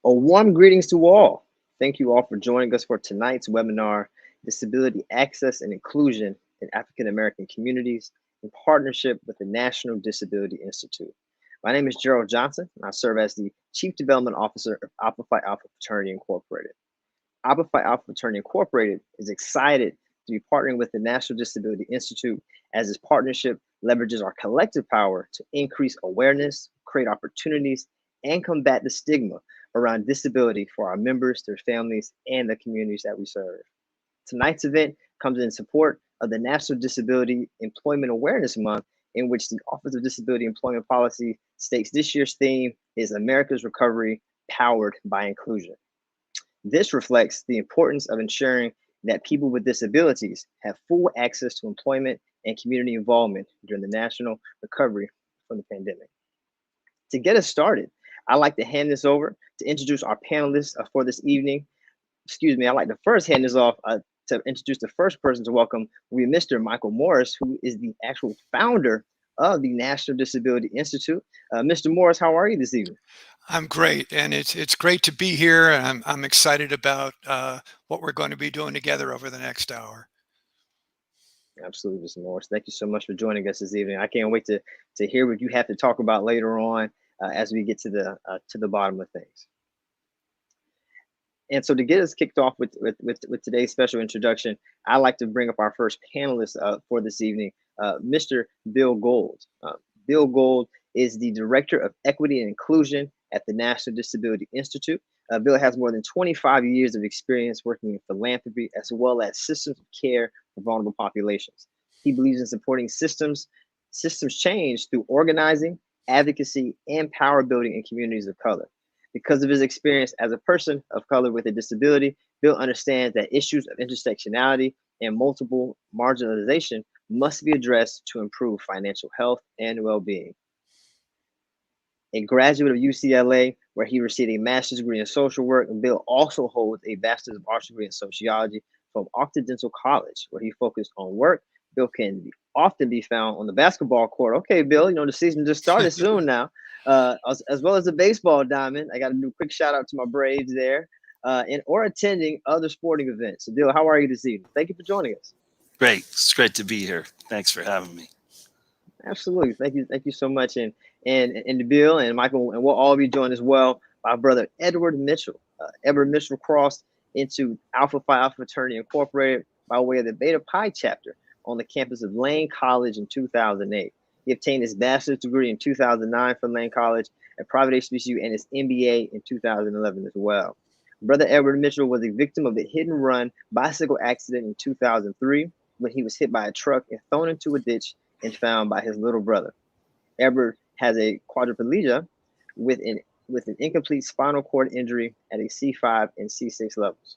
A warm greetings to all. Thank you all for joining us for tonight's webinar, Disability Access and Inclusion in African American Communities, in partnership with the National Disability Institute. My name is Gerald Johnson, and I serve as the Chief Development Officer of Alpha Phi Alpha Fraternity Incorporated. Alpha Phi Alpha Fraternity Incorporated is excited to be partnering with the National Disability Institute as this partnership leverages our collective power to increase awareness, create opportunities, and combat the stigma around disability for our members, their families, and the communities that we serve. Tonight's event comes in support of the National Disability Employment Awareness Month, in which the Office of Disability Employment Policy states this year's theme is America's Recovery Powered by Inclusion. This reflects the importance of ensuring that people with disabilities have full access to employment and community involvement during the national recovery from the pandemic. To get us started, I'd like to hand this over to introduce our panelists for this evening. Excuse me, I'd like to first hand this off to introduce the first person to welcome will be Mr. Michael Morris, who is the actual founder of the National Disability Institute. Mr. Morris, how are you this evening? I'm great, and it's great to be here. And I'm excited about what we're going to be doing together over the next hour. Absolutely, Mr. Morris. Thank you so much for joining us this evening. I can't wait to hear what you have to talk about later on as we get to the bottom of things. And so to get us kicked off with today's special introduction, I'd like to bring up our first panelist for this evening, Mr. Bill Gold. Bill Gold is the Director of Equity and Inclusion at the National Disability Institute. Bill has more than 25 years of experience working in philanthropy as well as systems of care for vulnerable populations. He believes in supporting systems change through organizing, advocacy, and power building in communities of color. Because of his experience as a person of color with a disability, Bill understands that issues of intersectionality and multiple marginalization must be addressed to improve financial health and well-being. A graduate of UCLA, where he received a master's degree in social work, and Bill also holds a bachelor's of arts degree in sociology from Occidental College, where he focused on work. Bill can often be found on the basketball court. Okay, Bill, you know, the season just started soon now. As well as the baseball diamond. I got to do a quick shout out to my Braves there, or attending other sporting events. So, Bill, how are you this evening? Thank you for joining us. Great. It's great to be here. Thanks for having me. Absolutely. Thank you so much. And Bill and Michael, and we'll all be joined as well by brother Edward Mitchell. Edward Mitchell crossed into Alpha Phi Alpha Fraternity Incorporated by way of the Beta Pi chapter on the campus of Lane College in 2008. He obtained his bachelor's degree in 2009 from Lane College, a private HBCU, and his MBA in 2011 as well. Brother Edward Mitchell was a victim of a hit-and-run bicycle accident in 2003 when he was hit by a truck and thrown into a ditch and found by his little brother. Edward has a quadriplegia with an incomplete spinal cord injury at a C5 and C6 levels.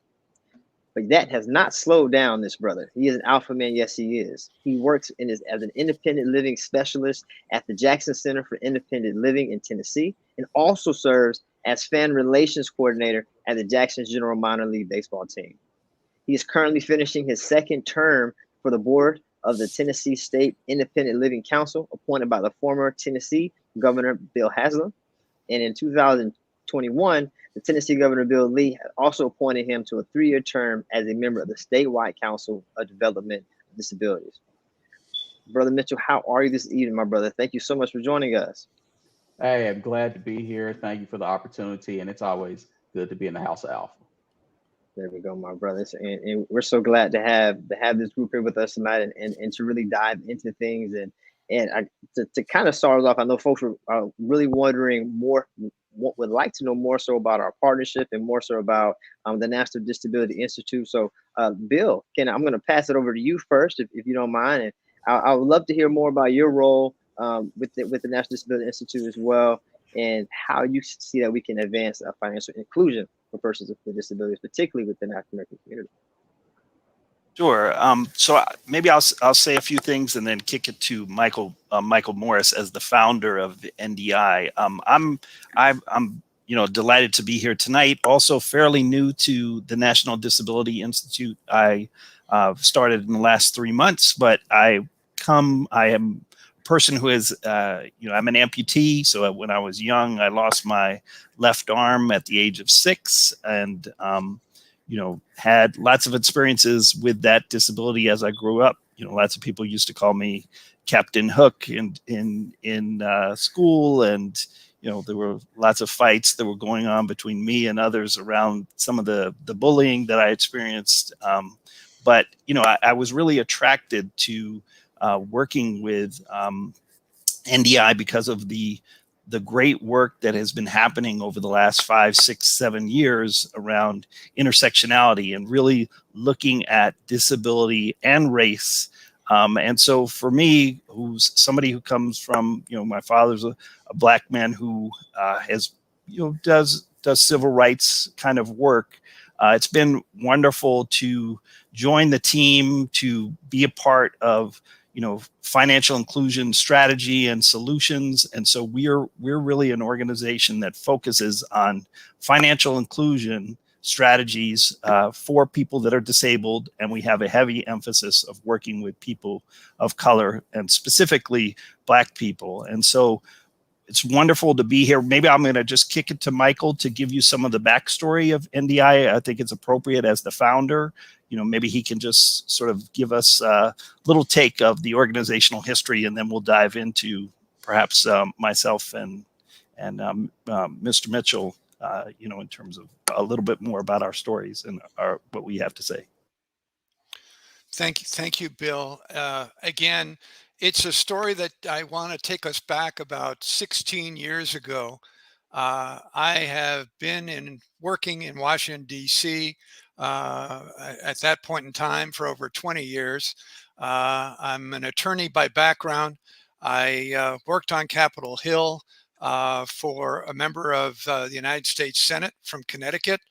But that has not slowed down this brother. He is an alpha man. Yes, he is. He works as an independent living specialist at the Jackson Center for Independent Living in Tennessee, and also serves as fan relations coordinator at the Jackson General Minor League Baseball team. He is currently finishing his second term for the board of the Tennessee State Independent Living Council, appointed by the former Tennessee Governor Bill Haslam. And in 2021, the Tennessee Governor Bill Lee had also appointed him to a 3-year term as a member of the statewide Council of Development of Disabilities. Brother Mitchell, how are you this evening, my brother? Thank you so much for joining us. Hey, I'm glad to be here. Thank you for the opportunity, and it's always good to be in the House of Alpha. There we go, my brothers. And we're so glad to have this group here with us tonight and to really dive into things. To kind of start us off, I know folks are really wondering more, would like to know more so about our partnership and more so about the National Disability Institute. So, Bill, I'm going to pass it over to you first, if you don't mind. And I would love to hear more about your role with the National Disability Institute as well, and how you see that we can advance financial inclusion for persons with disabilities, particularly within the African American community. Sure. So maybe I'll say a few things and then kick it to Michael Morris as the founder of the NDI. I'm delighted to be here tonight. Also fairly new to the National Disability Institute. I started in the last 3 months, but I am person who is, I'm an amputee. So when I was young, I lost my left arm at the age of 6, and had lots of experiences with that disability as I grew up. Lots of people used to call me Captain Hook in school, and there were lots of fights that were going on between me and others around some of the bullying that I experienced. But I was really attracted to working with NDI because of the great work that has been happening over the last 5, 6, 7 years around intersectionality and really looking at disability and race. And so for me, who's somebody who comes from, my father's a Black man who has, does civil rights kind of work. It's been wonderful to join the team, to be a part of financial inclusion strategy and solutions. And so we're really an organization that focuses on financial inclusion strategies for people that are disabled. And we have a heavy emphasis of working with people of color and specifically Black people. And so it's wonderful to be here. Maybe I'm going to just kick it to Michael to give you some of the backstory of NDI. I think it's appropriate as the founder. Maybe he can just sort of give us a little take of the organizational history, and then we'll dive into perhaps myself and Mr. Mitchell, in terms of a little bit more about our stories and what we have to say. Thank you, Bill. Again, it's a story that I want to take us back about 16 years ago. I have been working in Washington, D.C. At that point in time for over 20 years. I'm an attorney by background. I worked on Capitol Hill for a member of the United States Senate from Connecticut.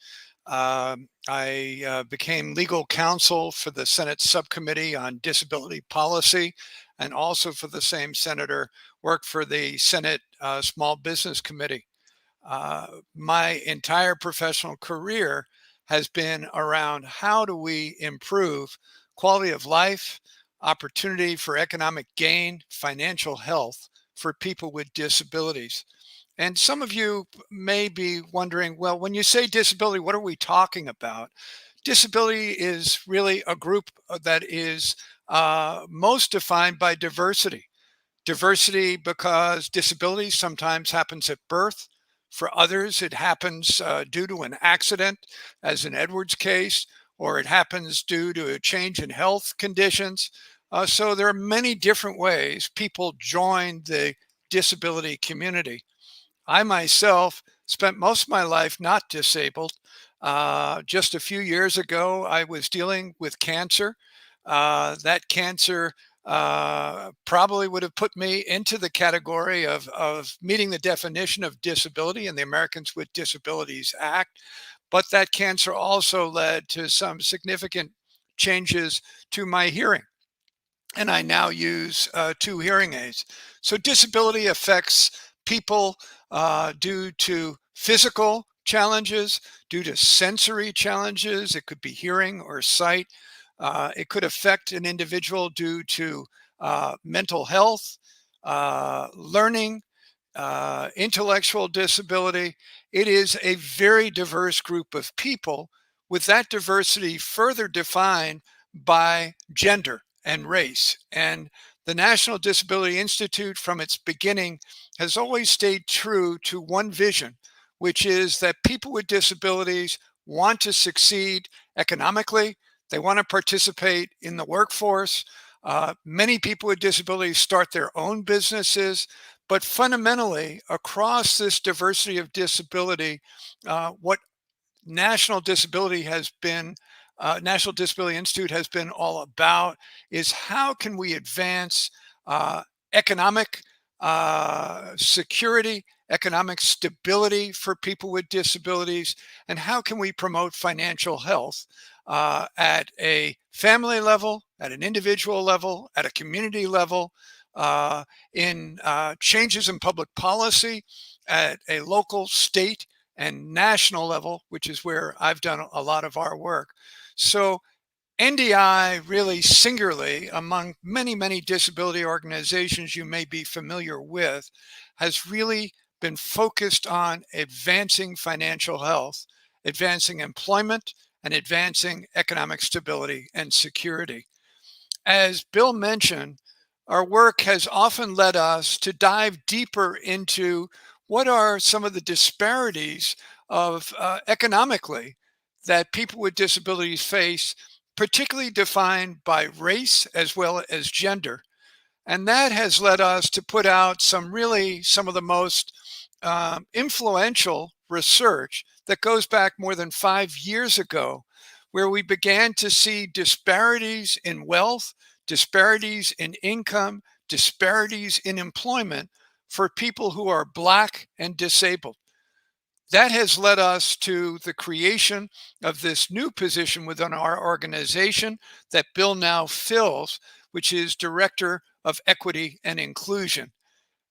I became legal counsel for the Senate Subcommittee on Disability Policy, and also for the same senator, worked for the Senate Small Business Committee. My entire professional career has been around how do we improve quality of life, opportunity for economic gain, financial health for people with disabilities. And some of you may be wondering, well, when you say disability, what are we talking about? Disability is really a group that is most defined by diversity. Diversity because disability sometimes happens at birth. For others, it happens due to an accident, as in Edward's case, or it happens due to a change in health conditions. So there are many different ways people join the disability community. I myself spent most of my life not disabled. Just a few years ago, I was dealing with cancer. That cancer probably would have put me into the category of meeting the definition of disability in the Americans with Disabilities Act. But that cancer also led to some significant changes to my hearing. And I now use 2 hearing aids. So disability affects people due to physical challenges, due to sensory challenges. It could be hearing or sight. It could affect an individual due to mental health, learning, intellectual disability. It is a very diverse group of people, with that diversity further defined by gender and race. And the National Disability Institute, from its beginning, has always stayed true to one vision, which is that people with disabilities want to succeed economically. They want to participate in the workforce. Many people with disabilities start their own businesses. But fundamentally, across this diversity of disability, what National Disability Institute has been all about is how can we advance economic security, economic stability for people with disabilities, and how can we promote financial health at a family level, at an individual level, at a community level, in changes in public policy at a local, state, and national level, which is where I've done a lot of our work. So NDI really singularly, among many, many disability organizations you may be familiar with, has really been focused on advancing financial health, advancing employment, and advancing economic stability and security. As Bill mentioned, our work has often led us to dive deeper into what are some of the disparities of economically that people with disabilities face, particularly defined by race as well as gender. And that has led us to put out some of the most influential research that goes back more than 5 years ago, where we began to see disparities in wealth, disparities in income, disparities in employment for people who are Black and disabled. That has led us to the creation of this new position within our organization that Bill now fills, which is Director of Equity and Inclusion.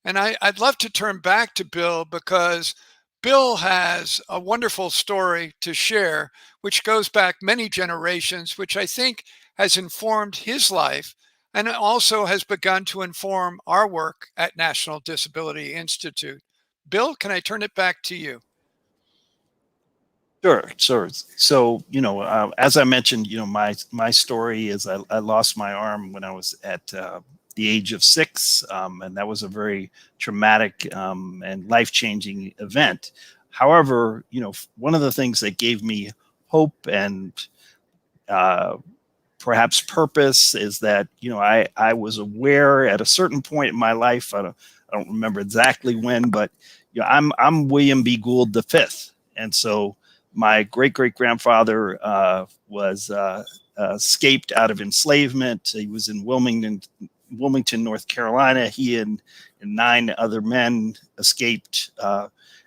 And I'd love to turn back to Bill because Bill has a wonderful story to share, which goes back many generations, which I think has informed his life and it also has begun to inform our work at National Disability Institute. Bill, can I turn it back to you? Sure, sure. So, as I mentioned, my story is I lost my arm when I was at the age of 6, and that was a very traumatic and life-changing event. However, one of the things that gave me hope and perhaps purpose is that I was aware at a certain point in my life. I don't remember exactly when, but I'm William B. Gould V, and so my great-great-grandfather was escaped out of enslavement. He was in Wilmington, North Carolina. He and 9 other men escaped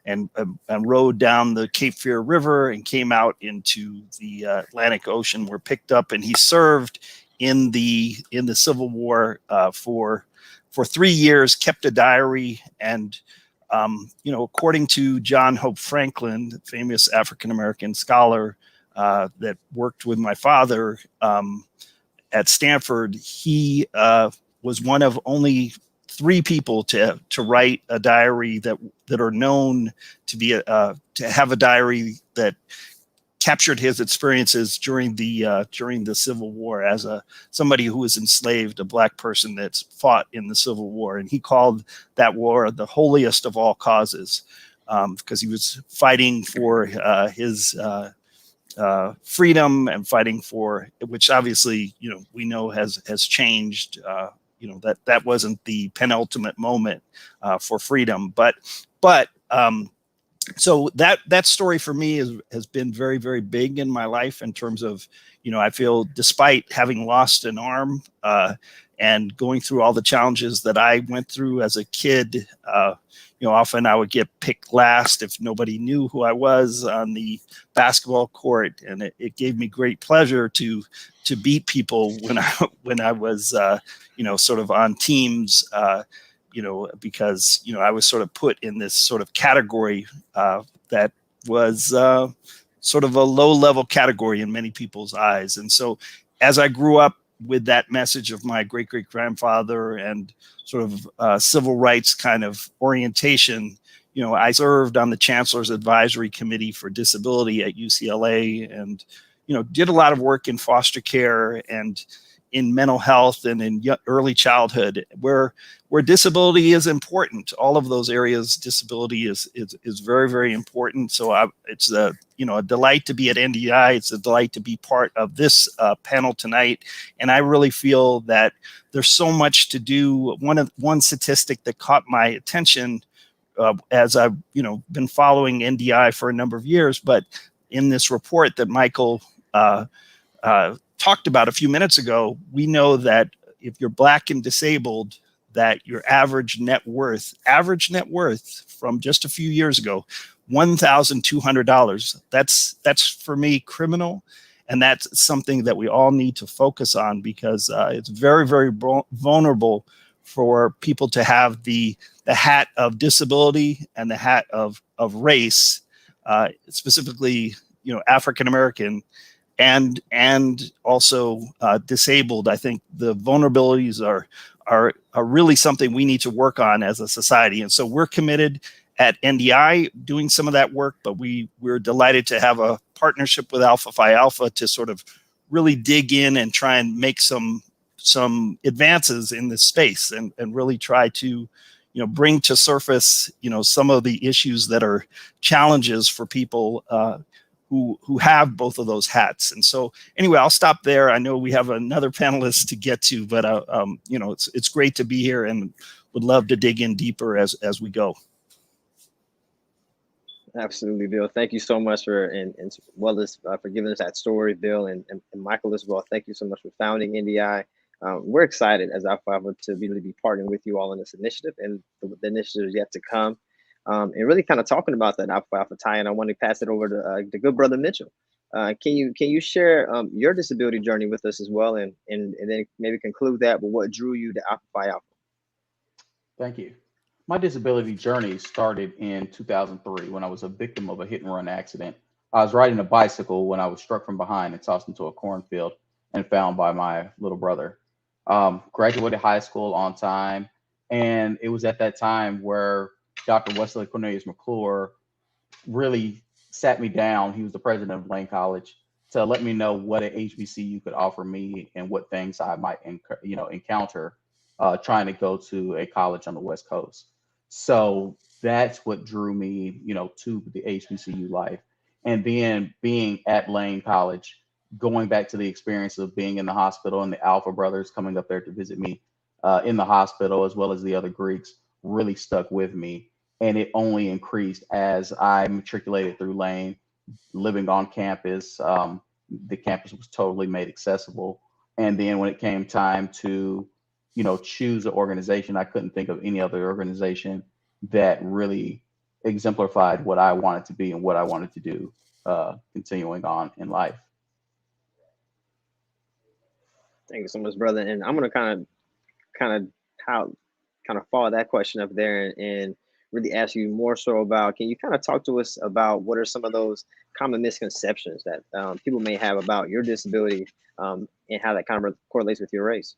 and rode down the Cape Fear River and came out into the Atlantic Ocean, were picked up, and he served in the Civil War for 3 years, kept a diary, and according to John Hope Franklin, the famous African-American scholar that worked with my father at Stanford, he was one of only 3 people to write a diary that are known to have a diary that captured his experiences during the Civil War as somebody who was enslaved, a Black person that's fought in the Civil War, and he called that war the holiest of all causes because he was fighting for his freedom and fighting for, which obviously we know has changed. That wasn't the penultimate moment for freedom, but so that story for me has been very, very big in my life in terms of, I feel despite having lost an arm and going through all the challenges that I went through as a kid, often I would get picked last if nobody knew who I was on the basketball court, and it gave me great pleasure to beat people when I was sort of on teams. Because I was sort of put in this sort of category that was sort of a low-level category in many people's eyes. And so as I grew up with that message of my great-great-grandfather and sort of civil rights kind of orientation, I served on the Chancellor's Advisory Committee for Disability at UCLA and, did a lot of work in foster care and in mental health and in early childhood where disability is important. All of those areas, disability is very, very important. So it's a delight to be at NDI. It's a delight to be part of this panel tonight. And I really feel that there's so much to do. One statistic that caught my attention as I've been following NDI for a number of years, but in this report that Michael talked about a few minutes ago, we know that if you're Black and disabled, that your average net worth from just a few years ago, $1,200. That's for me criminal, and that's something that we all need to focus on because it's very, very vulnerable for people to have the hat of disability and the hat of race, specifically African American. and also disabled. I think the vulnerabilities are really something we need to work on as a society. And so we're committed at NDI doing some of that work, but we're delighted to have a partnership with Alpha Phi Alpha to sort of really dig in and try and make some advances in this space and really try to, bring to surface, some of the issues that are challenges for people who have both of those hats. And so anyway, I'll stop there. I know we have another panelist to get to, but it's great to be here and would love to dig in deeper as we go. Absolutely, Bill. Thank you so much for as well as for giving us that story, Bill, and Michael as well. Thank you so much for founding NDI. We're excited as Alpha Alpha to really be partnering with you all in this initiative and the initiatives yet to come. And really kind of talking about that Alpha Alpha tie-in, I want to pass it over to the good brother Mitchell. Can you share your disability journey with us as well, and then maybe conclude that with what drew you to Alpha Phi Alpha? Thank you. My disability journey started in 2003 when I was a victim of a hit and run accident. I was riding a bicycle when I was struck from behind and tossed into a cornfield and found by my little brother. Graduated high school on time, and it was at that time where Dr. Wesley Cornelius McClure really sat me down. He was the president of Lane College, to let me know what an HBCU could offer me and what things I might encounter trying to go to a college on the West Coast. So that's what drew me, to the HBCU life. And then being at Lane College, going back to the experience of being in the hospital and the Alpha brothers coming up there to visit me in the hospital, as well as the other Greeks, really stuck with me. And it only increased as I matriculated through Lane, living on campus. The campus was totally made accessible. And then when it came time to, choose an organization, I couldn't think of any other organization that really exemplified what I wanted to be and what I wanted to do, continuing on in life. Thank you so much, brother. And I'm gonna kind of follow that question up there and really ask you more so about, can you kind of talk to us about what are some of those common misconceptions that people may have about your disability and how that kind of correlates with your race?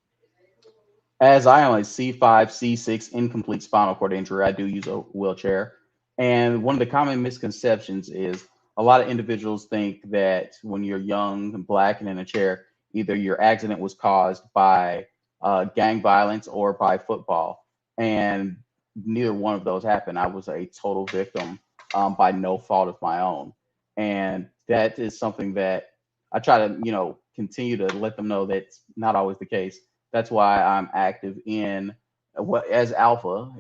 As I am a C5, C6 incomplete spinal cord injury, I do use a wheelchair. And one of the common misconceptions is a lot of individuals think that when you're young and Black and in a chair, either your accident was caused by gang violence or by football. And neither one of those happened. I was a total victim by no fault of my own. And that is something that I try to, continue to let them know that's not always the case. That's why I'm active in as Alpha,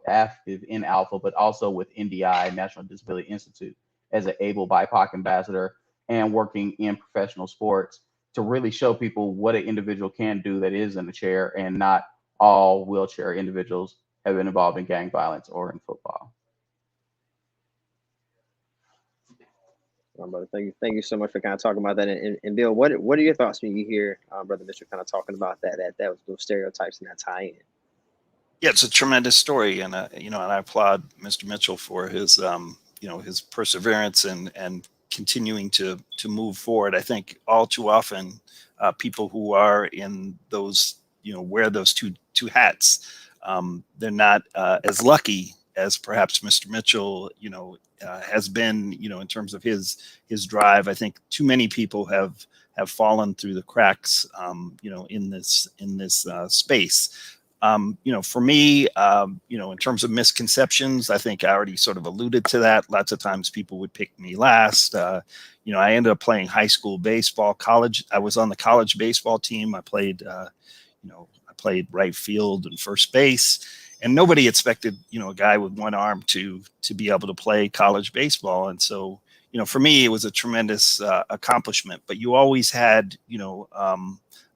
active in Alpha, but also with NDI, National Disability Institute, as an able BIPOC ambassador and working in professional sports to really show people what an individual can do that is in a chair, and not all wheelchair individuals have been involved in gang violence or in football. Brother, thank you so much for kind of talking about that. And Bill, what are your thoughts when you hear Brother Mitchell kind of talking about that was those stereotypes and that tie-in? Yeah, it's a tremendous story, and and I applaud Mr. Mitchell for his his perseverance and continuing to move forward. I think all too often people who are in those wear those two hats, they're not as lucky as perhaps Mr. Mitchell has been in terms of his drive. I think too many people have fallen through the cracks in this space. For me, in terms of misconceptions, I think I already sort of alluded to that. Lots of times people would pick me last. I ended up playing high school baseball. College, I was on the college baseball team. I played, I played right field and first base, and nobody expected, a guy with one arm to be able to play college baseball. And so, for me, it was a tremendous accomplishment. But you always had,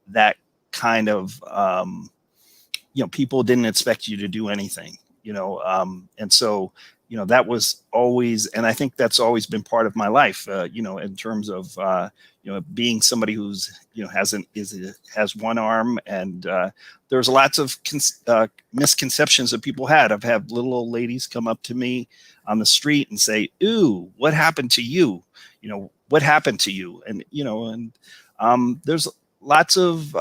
that kind of people didn't expect you to do anything, and so, that was always, and I think that's always been part of my life, in terms of, being somebody who's, has one arm. And there's lots of misconceptions that people had. I've had little old ladies come up to me on the street and say, "Ooh, what happened to you?" what happened to you? And, there's lots of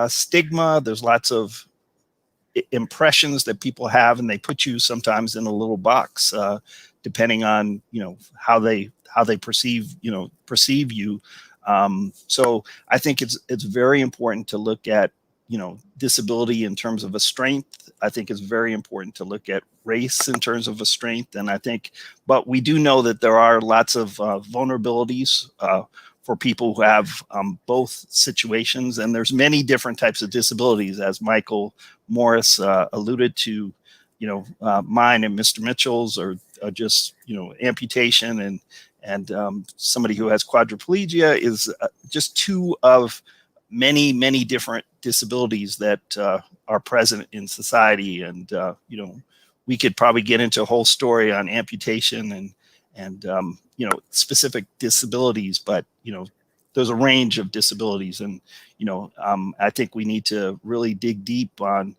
stigma. There's lots of impressions that people have, and they put you sometimes in a little box, depending on, how they perceive you. So I think it's very important to look at, disability in terms of a strength. I think it's very important to look at race in terms of a strength. And but we do know that there are lots of vulnerabilities for people who have both situations. And there's many different types of disabilities, as Michael Morris alluded to. Mine and Mr. Mitchell's are just, amputation, and somebody who has quadriplegia is just two of many, many different disabilities that are present in society. And, we could probably get into a whole story on amputation and specific disabilities, but, there's a range of disabilities. And, I think we need to really dig deep on,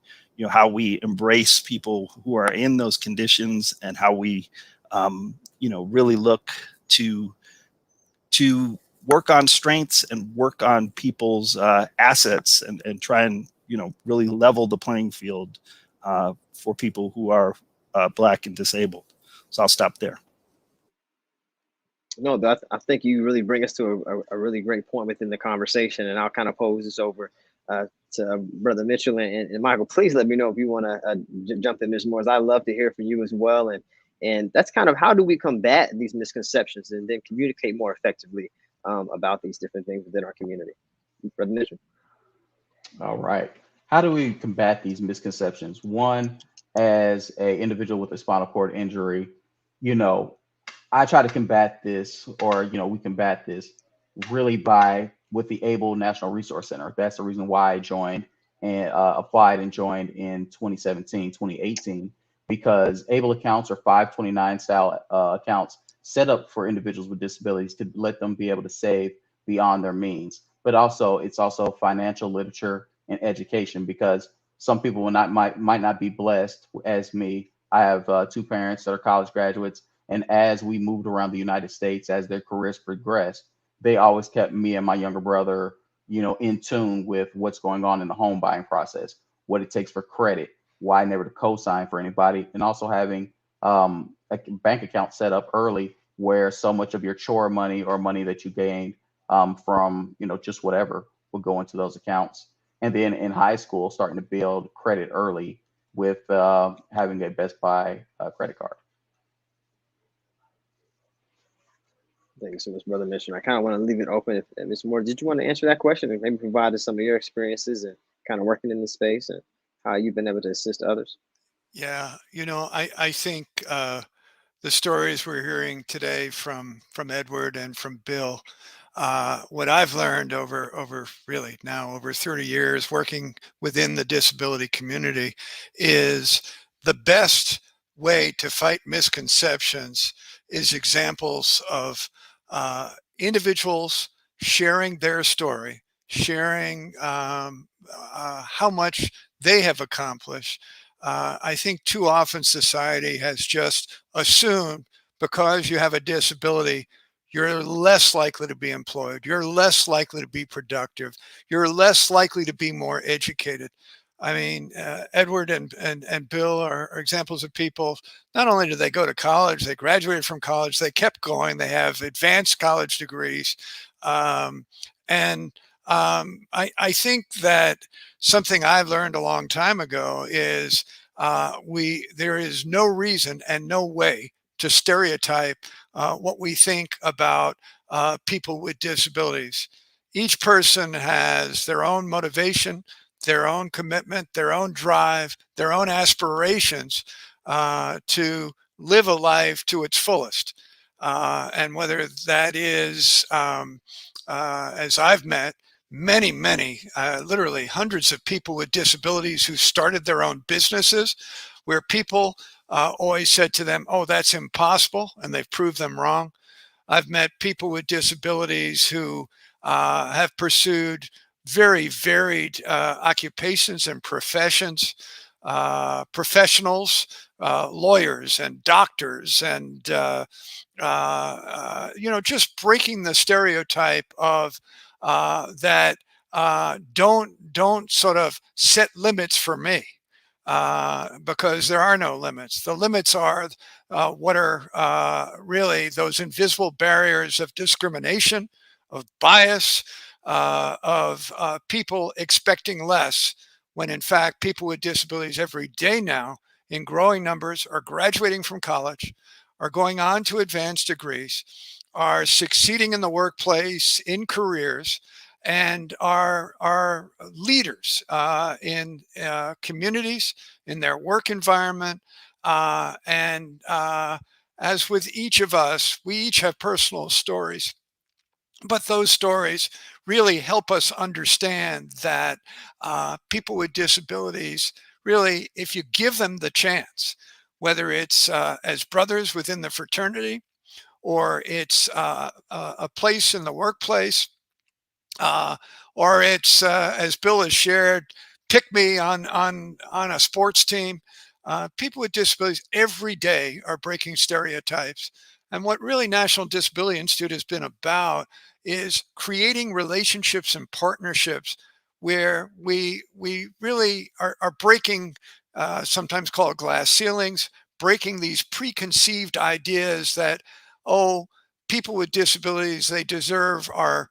how we embrace people who are in those conditions, and how we, really look to work on strengths and work on people's assets, and try and, really level the playing field for people who are Black and disabled. So I'll stop there. No, I think you really bring us to a really great point within the conversation, and I'll kind of pose this over to Brother Mitchell and Michael. Please let me know if you want to jump in, Ms. Morris. I'd love to hear from you as well, and that's kind of how do we combat these misconceptions and then communicate more effectively about these different things within our community. Brother Mitchell. All right. How do we combat these misconceptions? One, as an individual with a spinal cord injury, I try to combat this, or, we combat this really with the ABLE National Resource Center. That's the reason why I joined and applied and joined in 2017, 2018, because ABLE accounts are 529 style accounts set up for individuals with disabilities to let them be able to save beyond their means. But also, it's also financial literature and education, because some people might not be blessed as me. I have two parents that are college graduates. And as we moved around the United States, as their careers progressed, they always kept me and my younger brother, in tune with what's going on in the home buying process, what it takes for credit, why never to co-sign for anybody, and also having a bank account set up early where so much of your chore money or money that you gained from, just whatever would go into those accounts. And then in high school, starting to build credit early with having a Best Buy credit card. Thank you so much, Brother Mitchell. I kind of want to leave it open. If Ms. Moore, did you want to answer that question and maybe provide us some of your experiences and kind of working in this space and how you've been able to assist others? Yeah, I think the stories we're hearing today from Edward and from Bill, what I've learned over really now over 30 years working within the disability community is the best way to fight misconceptions is examples of individuals sharing their story, sharing how much they have accomplished. I think too often society has just assumed because you have a disability, you're less likely to be employed, you're less likely to be productive, you're less likely to be more educated. I mean, Edward and Bill are examples of people, not only did they go to college, they graduated from college, they kept going, they have advanced college degrees. I think that something I've learned a long time ago is there is no reason and no way to stereotype what we think about people with disabilities. Each person has their own motivation, their own commitment, their own drive, their own aspirations to live a life to its fullest. And whether that is, as I've met, many, literally hundreds of people with disabilities who started their own businesses where people always said to them, oh, that's impossible, and they've proved them wrong. I've met people with disabilities who have pursued very varied occupations and professions professionals, lawyers and doctors, and just breaking the stereotype of that don't sort of set limits for me, because there are no limits. The limits are what are really those invisible barriers of discrimination, of bias, of people expecting less, when in fact people with disabilities every day now in growing numbers are graduating from college, are going on to advanced degrees, are succeeding in the workplace, in careers, and are leaders in communities, in their work environment. And as with each of us, we each have personal stories, but those stories really help us understand that people with disabilities, really, if you give them the chance, whether it's as brothers within the fraternity, or it's a place in the workplace, uh, or it's as Bill has shared, pick me on a sports team. People with disabilities every day are breaking stereotypes, and what really National Disability Institute has been about is creating relationships and partnerships where we really are breaking, sometimes called glass ceilings, breaking these preconceived ideas that, oh, people with disabilities, they deserve our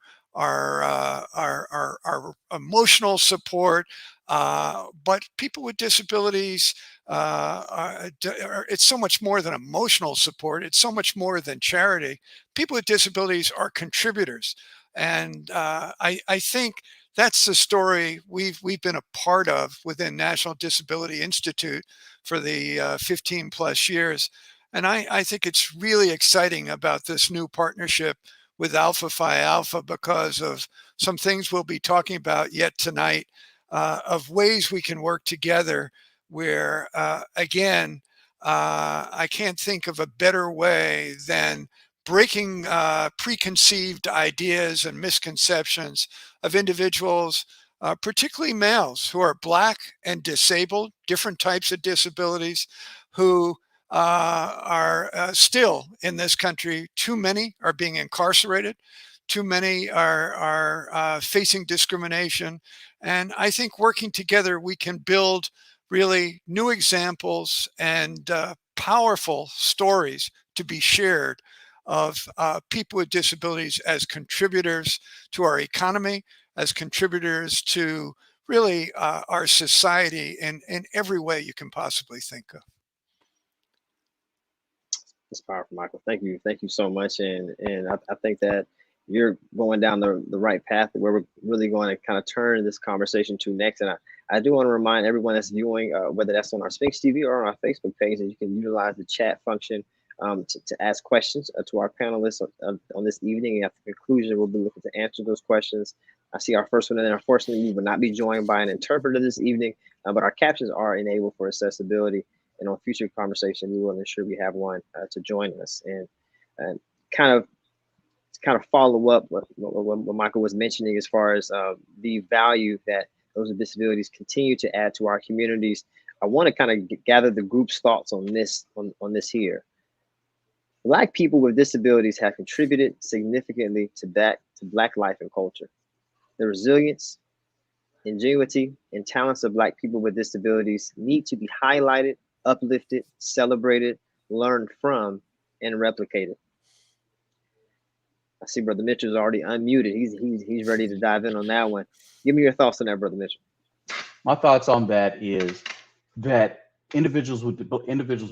emotional support, but people with disabilities, it's so much more than emotional support. It's so much more than charity. People with disabilities are contributors, and I think that's the story we've been a part of within National Disability Institute for the 15 plus years. And I think it's really exciting about this new partnership with Alpha Phi Alpha, because of some things we'll be talking about yet tonight, of ways we can work together where, again, I can't think of a better way than breaking preconceived ideas and misconceptions of individuals, particularly males who are Black and disabled, different types of disabilities, who are still in this country. Too many are being incarcerated. Too many are facing discrimination. And I think working together, we can build really new examples and powerful stories to be shared of people with disabilities as contributors to our economy, as contributors to really our society in every way you can possibly think of. It's powerful, Michael. Thank you so much. And I think that you're going down the right path where we're really going to kind of turn this conversation to next. And I do want to remind everyone that's viewing, whether that's on our Sphinx TV or on our Facebook page, that you can utilize the chat function to ask questions to our panelists on this evening. And at the conclusion, we'll be looking to answer those questions. I see our first one, and unfortunately, we will not be joined by an interpreter this evening, but our captions are enabled for accessibility. And on future conversation, we will ensure we have one to join us, and kind of follow up what Michael was mentioning as far as the value that those with disabilities continue to add to our communities. I want to kind of gather the group's thoughts on this here. Black people with disabilities have contributed significantly to Black life and culture. The resilience, ingenuity, and talents of Black people with disabilities need to be highlighted, uplifted, celebrated, learned from, and replicated. I see Brother Mitchell's already unmuted. He's ready to dive in on that one. Give me your thoughts on that, Brother Mitchell. My thoughts on that is that individuals with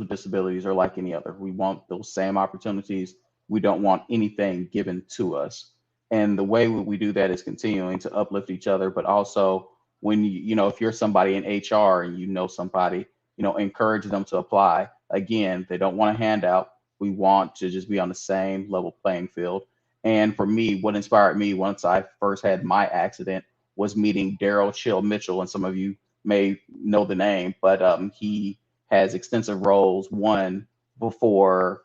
disabilities are like any other. We want those same opportunities. We don't want anything given to us. And the way we do that is continuing to uplift each other, but also when if you're somebody in HR and somebody, encourage them to apply. Again, they don't want a handout. We want to just be on the same level playing field. And for me, what inspired me once I first had my accident was meeting Daryl Chill Mitchell, and some of you may know the name, but he has extensive roles. One, before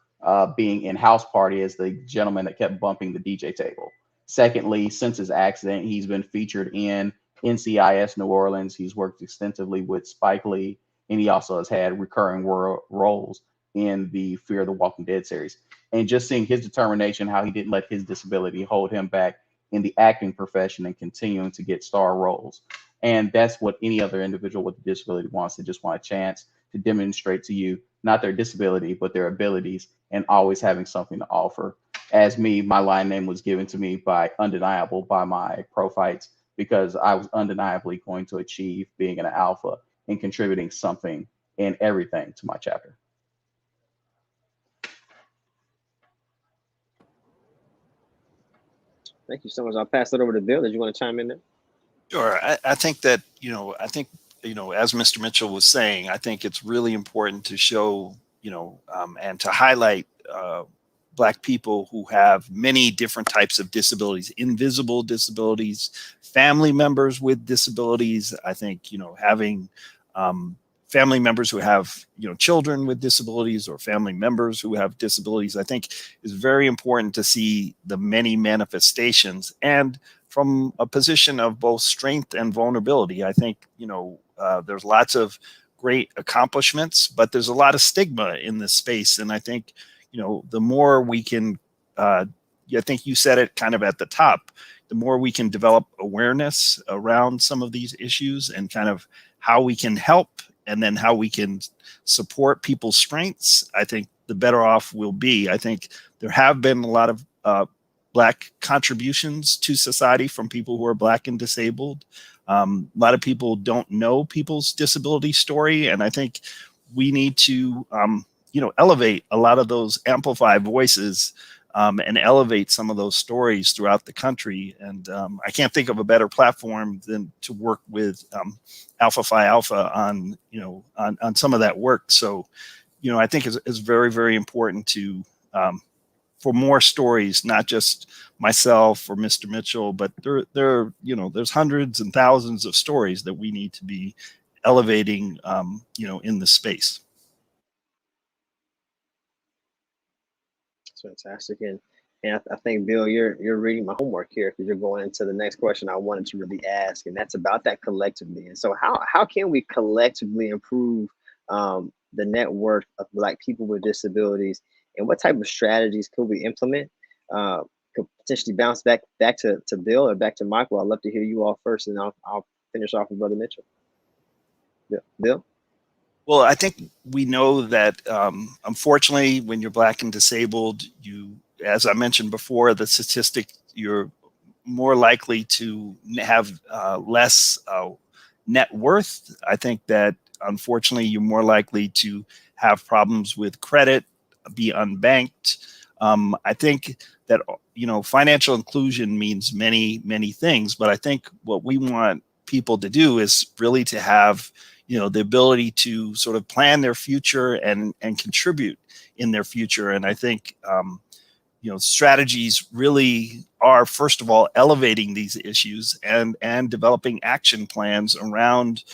being in House Party as the gentleman that kept bumping the DJ table. Secondly, since his accident, he's been featured in NCIS New Orleans. He's worked extensively with Spike Lee. and he also has had recurring roles in the Fear the Walking Dead series. And just seeing his determination, how he didn't let his disability hold him back in the acting profession and continuing to get star roles. And that's what any other individual with a disability wants. They just want a chance to demonstrate to you not their disability, but their abilities, and always having something to offer. As me, my line name was given to me by Undeniable by my pro fights, because I was undeniably going to achieve being an alpha and contributing something in everything to my chapter. Thank you so much. I'll pass it over to Bill. Did you want to chime in there? Sure. I think that, as Mr. Mitchell was saying, I think it's really important to show, and to highlight Black people who have many different types of disabilities, invisible disabilities, family members with disabilities. I think, having family members who have, children with disabilities, or family members who have disabilities, I think is very important to see the many manifestations, and from a position of both strength and vulnerability. I think, there's lots of great accomplishments, but there's a lot of stigma in this space. And I think, the more we can, I think you said it kind of at the top, the more we can develop awareness around some of these issues and kind of how we can help, and then how we can support people's strengths, I think the better off we'll be. I think there have been a lot of Black contributions to society from people who are Black and disabled. A lot of people don't know people's disability story, and I think we need to, elevate a lot of those, amplify voices, and elevate some of those stories throughout the country. And I can't think of a better platform than to work with Alpha Phi Alpha on, on some of that work. So, I think it's very, very important to, for more stories, not just myself or Mr. Mitchell, but there's hundreds and thousands of stories that we need to be elevating, in the space. That's fantastic. And I think, Bill, you're reading my homework here, because you're going into the next question I wanted to really ask, and that's about that collectively. And so how can we collectively improve the net worth of Black people with disabilities, and what type of strategies could we implement? Could potentially bounce back to Bill or back to Michael. I'd love to hear you all first, and I'll finish off with Brother Mitchell. Bill? Well, I think we know that, unfortunately, when you're Black and disabled, as I mentioned before, the statistic, you're more likely to have less net worth. I think that, unfortunately, you're more likely to have problems with credit, be unbanked. I think that, financial inclusion means many, many things, but I think what we want people to do is really to have, the ability to sort of plan their future and contribute in their future. And I think, strategies really are, first of all, elevating these issues and developing action plans around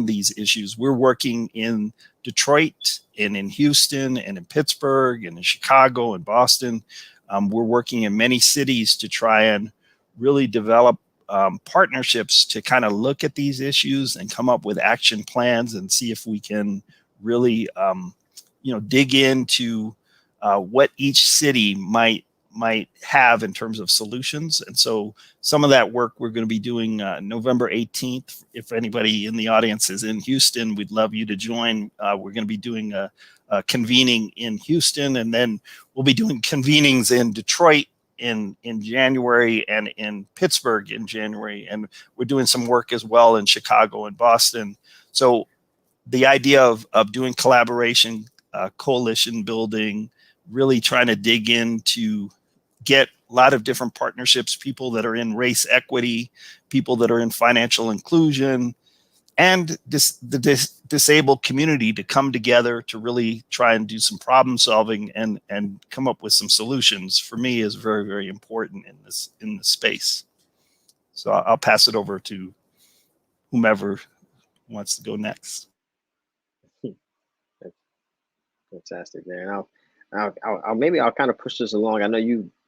these issues. We're working in Detroit and in Houston and in Pittsburgh and in Chicago and Boston. We're working in many cities to try and really develop partnerships to kind of look at these issues and come up with action plans and see if we can really, dig into what each city might have in terms of solutions. And so some of that work we're going to be doing November 18th. If anybody in the audience is in Houston, we'd love you to join. We're going to be doing a convening in Houston, and then we'll be doing convenings in Detroit in January and in Pittsburgh in January. And we're doing some work as well in Chicago and Boston. So the idea of doing collaboration, coalition building, really trying to dig in to get a lot of different partnerships, people that are in race equity, people that are in financial inclusion, and the disabled community to come together to really try and do some problem solving and come up with some solutions, for me, is very, very important in this space. So I'll pass it over to whomever wants to go next. Fantastic, man. I'll kind of push this along. I know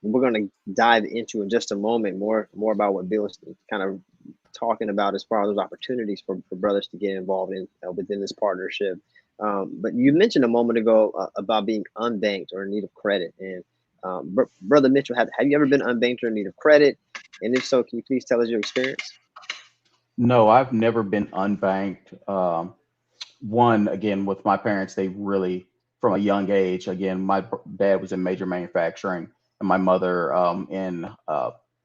we're going to dive into in just a moment more about what Bill kind of talking about as far as those opportunities for brothers to get involved in within this partnership. But you mentioned a moment ago about being unbanked or in need of credit. And Brother Mitchell, have you ever been unbanked or in need of credit? And if so, can you please tell us your experience? No, I've never been unbanked. One, again, with my parents, they really, from a young age, again, my dad was in major manufacturing and my mother in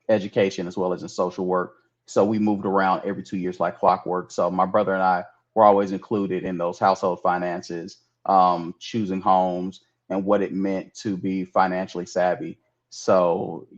education as well as in social work. So we moved around every 2 years like clockwork. So my brother and I were always included in those household finances, choosing homes and what it meant to be financially savvy. So,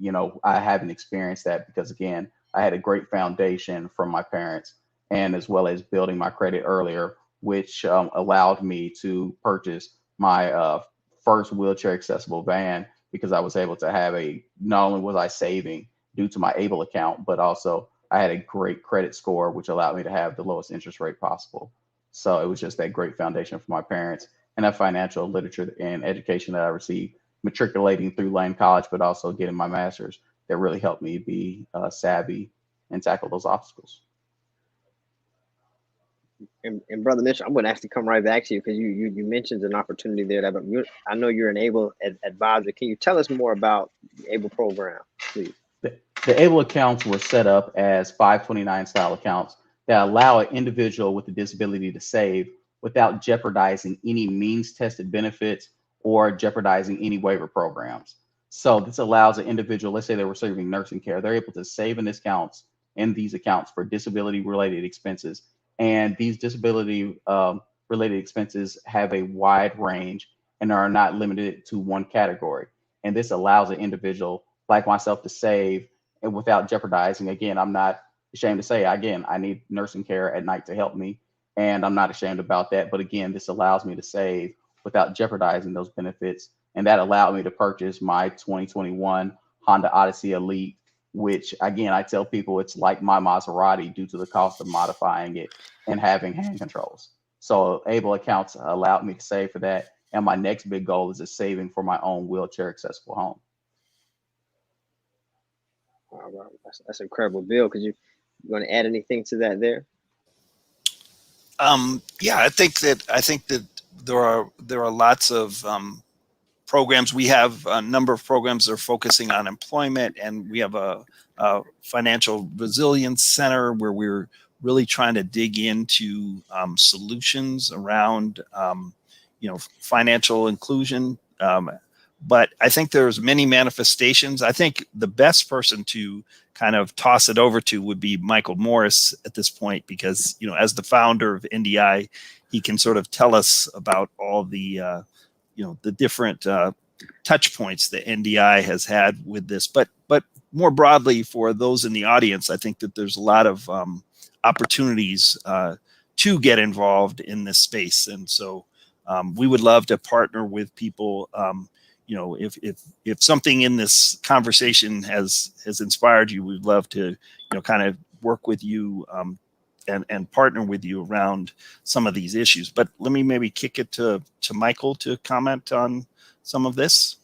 I haven't experienced that because, again, I had a great foundation from my parents and as well as building my credit earlier, which allowed me to purchase my first wheelchair accessible van because I was able to have not only was I saving due to my ABLE account, but also I had a great credit score, which allowed me to have the lowest interest rate possible. So it was just that great foundation for my parents and that financial literature and education that I received matriculating through Lane College, but also getting my master's that really helped me be savvy and tackle those obstacles. And Brother Mitchell, I'm going to actually come right back to you because you mentioned an opportunity there. I know you're an ABLE advisor. Can you tell us more about the ABLE program, please? The ABLE accounts were set up as 529 style accounts that allow an individual with a disability to save without jeopardizing any means tested benefits or jeopardizing any waiver programs. So this allows an individual, let's say they're receiving nursing care, they're able to save in these accounts for disability related expenses. And these disability related expenses have a wide range and are not limited to one category. And this allows an individual like myself to save and without jeopardizing. Again, I'm not ashamed to say, again, I need nursing care at night to help me. And I'm not ashamed about that. But again, this allows me to save without jeopardizing those benefits. And that allowed me to purchase my 2021 Honda Odyssey Elite, which again, I tell people it's like my Maserati due to the cost of modifying it and having hand controls. So ABLE accounts allowed me to save for that. And my next big goal is saving for my own wheelchair accessible home. Wow, that's incredible, Bill. Could you want to add anything to that there? Yeah, I think that there are lots of programs. We have a number of programs that are focusing on employment, and we have a financial resilience center where we're really trying to dig into solutions around financial inclusion. But I think there's many manifestations. I think the best person to kind of toss it over to would be Michael Morris at this point, because, as the founder of NDI, he can sort of tell us about all the, the different touch points that NDI has had with this. But more broadly, for those in the audience, I think that there's a lot of opportunities to get involved in this space. And so we would love to partner with people. If something in this conversation has inspired you, we'd love to, kind of work with you and partner with you around some of these issues. But let me maybe kick it to Michael to comment on some of this.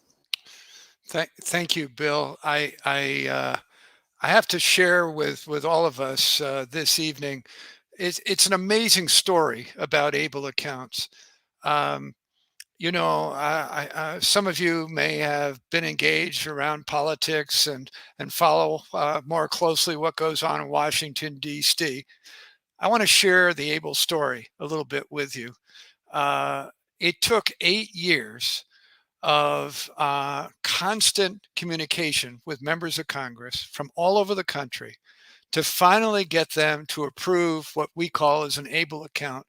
Thank you, Bill. I have to share with all of us this evening. It's an amazing story about ABLE accounts. Some of you may have been engaged around politics and follow more closely what goes on in Washington, D.C. I want to share the ABLE story a little bit with you. It took 8 years of constant communication with members of Congress from all over the country to finally get them to approve what we call as an ABLE account.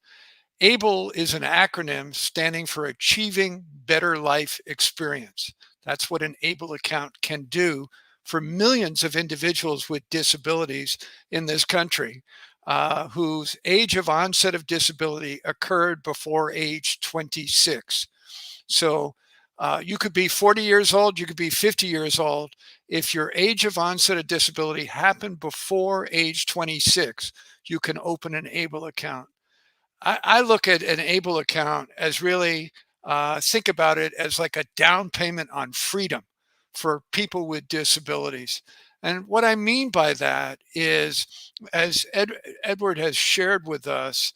ABLE is an acronym standing for Achieving Better Life Experience. That's what an ABLE account can do for millions of individuals with disabilities in this country whose age of onset of disability occurred before age 26. So you could be 40 years old, you could be 50 years old. If your age of onset of disability happened before age 26, you can open an ABLE account. I look at an ABLE account as really, think about it as like a down payment on freedom for people with disabilities. And what I mean by that is, as Edward has shared with us,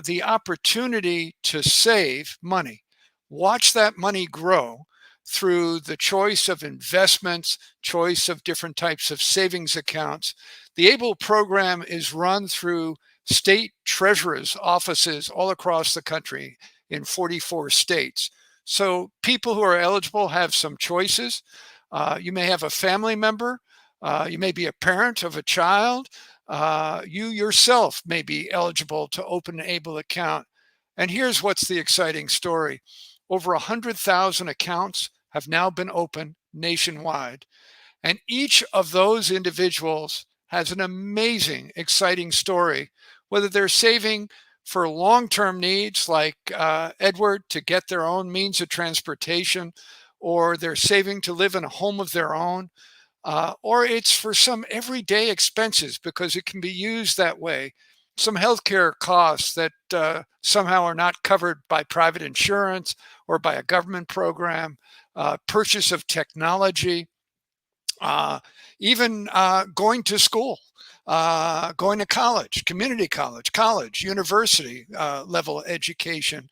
the opportunity to save money, watch that money grow through the choice of investments, choice of different types of savings accounts. The ABLE program is run through state treasurers' offices all across the country in 44 states. So people who are eligible have some choices. You may have a family member. You may be a parent of a child. You yourself may be eligible to open an ABLE account. And here's what's the exciting story. Over 100,000 accounts have now been opened nationwide. And each of those individuals has an amazing, exciting story, whether they're saving for long-term needs like Edward to get their own means of transportation, or they're saving to live in a home of their own, or it's for some everyday expenses because it can be used that way. Some healthcare costs that somehow are not covered by private insurance or by a government program, purchase of technology, even going to school, going to college, community college, university level education.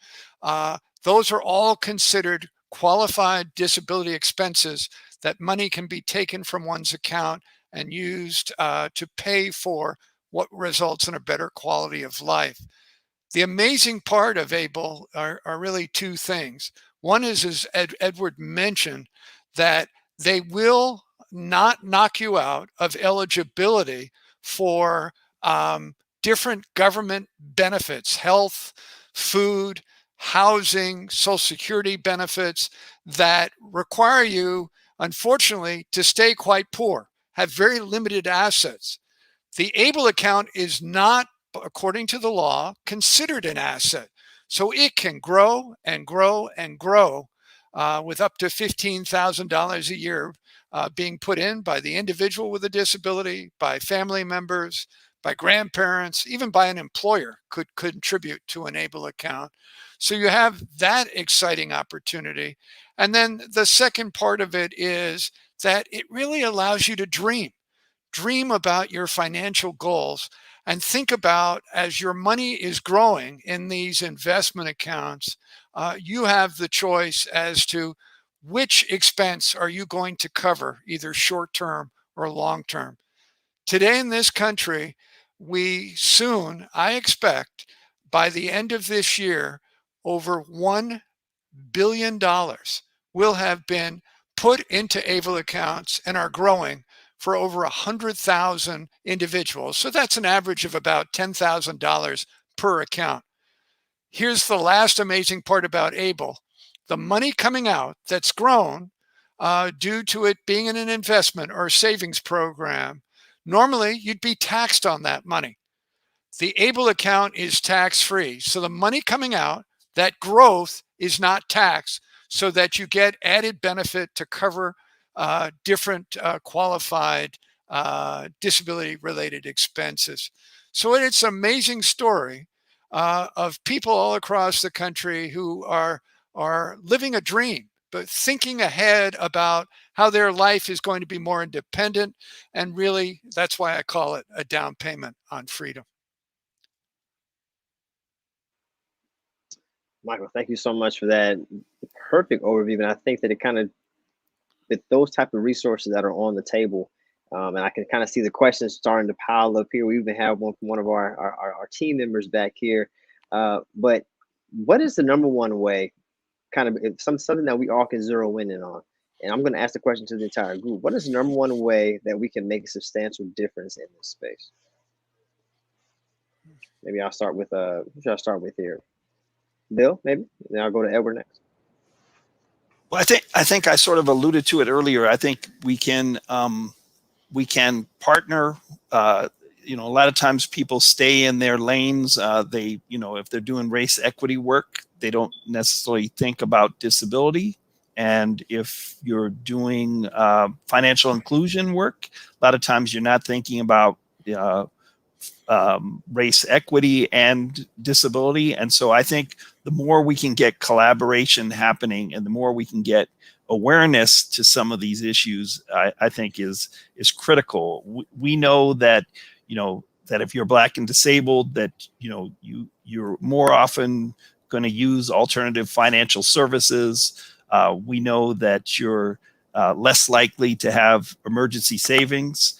Those are all considered qualified disability expenses that money can be taken from one's account and used to pay for what results in a better quality of life. The amazing part of ABLE are really two things. One is, as Edward mentioned, that they will not knock you out of eligibility for different government benefits, health, food, housing, Social Security benefits that require you, unfortunately, to stay quite poor, have very limited assets. The ABLE account is not, according to the law, considered an asset. So it can grow and grow and grow with up to $15,000 a year being put in by the individual with a disability, by family members, by grandparents, even by an employer could contribute to an ABLE account. So you have that exciting opportunity. And then the second part of it is that it really allows you to dream about your financial goals and think about, as your money is growing in these investment accounts, you have the choice as to which expense are you going to cover, either short-term or long-term. Today in this country, we soon, I expect, by the end of this year, over $1 billion will have been put into ABLE accounts and are growing for over 100,000 individuals. So that's an average of about $10,000 per account. Here's the last amazing part about ABLE. The money coming out that's grown due to it being in an investment or savings program, normally you'd be taxed on that money. The ABLE account is tax-free. So the money coming out, that growth is not taxed, so that you get added benefit to cover different qualified disability-related expenses. So it's an amazing story of people all across the country who are living a dream, but thinking ahead about how their life is going to be more independent. And really, that's why I call it a down payment on freedom. Michael, thank you so much for that perfect overview. And I think that it kind of, with those type of resources that are on the table, and I can kind of see the questions starting to pile up here. We even have one from one of our team members back here. But what is the number one way, kind of something that we all can zero in on? And I'm going to ask the question to the entire group. What is the number one way that we can make a substantial difference in this space? Maybe I'll start with who should I start with here? Bill, maybe. Then I'll go to Edward next. Well, I think I sort of alluded to it earlier. I think we can partner. You know, a lot of times people stay in their lanes. They, you know, if they're doing race equity work, they don't necessarily think about disability. And if you're doing financial inclusion work, a lot of times you're not thinking about race equity and disability. And so I think the more we can get collaboration happening and the more we can get awareness to some of these issues, I think is critical. We know that, that if you're Black and disabled, that, you're more often going to use alternative financial services. We know that you're less likely to have emergency savings.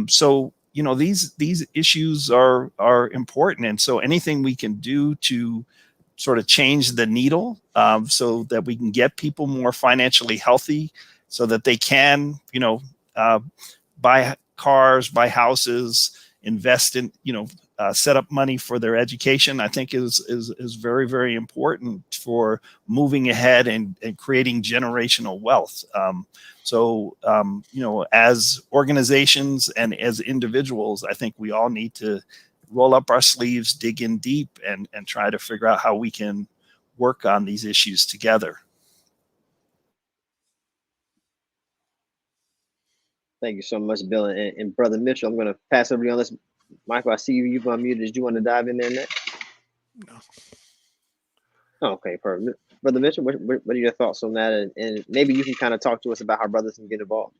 So, these issues are important. And so anything we can do to sort of change the needle, so that we can get people more financially healthy, so that they can, buy cars, buy houses, invest in, set up money for their education, I think is very, very important for moving ahead and creating generational wealth. So, as organizations and as individuals, I think we all need to roll up our sleeves, dig in deep, and try to figure out how we can work on these issues together. Thank you so much, Bill. And Brother Mitchell, I'm going to pass over to you on this. Michael, I see you've unmuted. Did you want to dive in there next? No. Oh, okay, perfect. Brother Mitchell, what are your thoughts on that? And maybe you can kind of talk to us about how brothers can get involved.